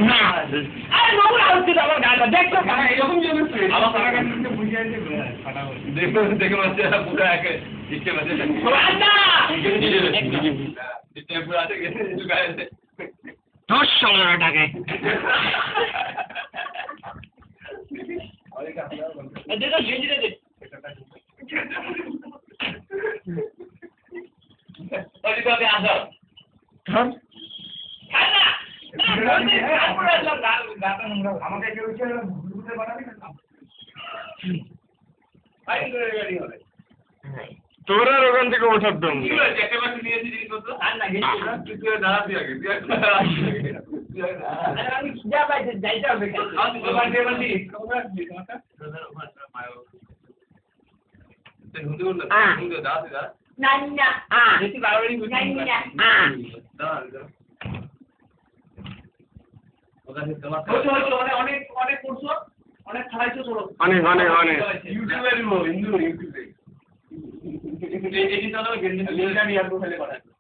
না আরে নোংরা হচ্ছে তো আমার গাড়িটা দেখছো এরকম জন্য আমার সারা কাছে বুঝে আসছে ফাটা দেখো দেখে মাসে পুরো একে ইচ্ছে মাসে রান্না টেম্পু আছে গেছে গায়ে 10-15 টাকা দেখো গেঞ্জি দে ওই তো আসো থাম খানা আমাকে কেউ বুঝতে পারাবি না ভাই গাড়ি হবে তোর আর ওখান থেকে ওঠার দম কি হয়েছে একটা মাস নিয়েছি জিনিসপত্র আর না গেঞ্জি তুই দাঁড়াবি আগে আরে আমি যা ভাই যাইতে হবে আমি দোকান দিয়ে বলছি কবে আসবি তোমারটা হুন্দি বললো হুন্দি দাঁড়াতে দাঁড়া নান্না বেশি বাড়াবাড়ি করছিস নান্না দাঁড়া ওখানে তোমার অনেক অনেক করছো অনেক খাইছো চলো অনেক ইউটিউবে দিব ইউটিউবে এই চালাও গেঞ্জি নিয়ে আসবো ফেলে পাঠাবো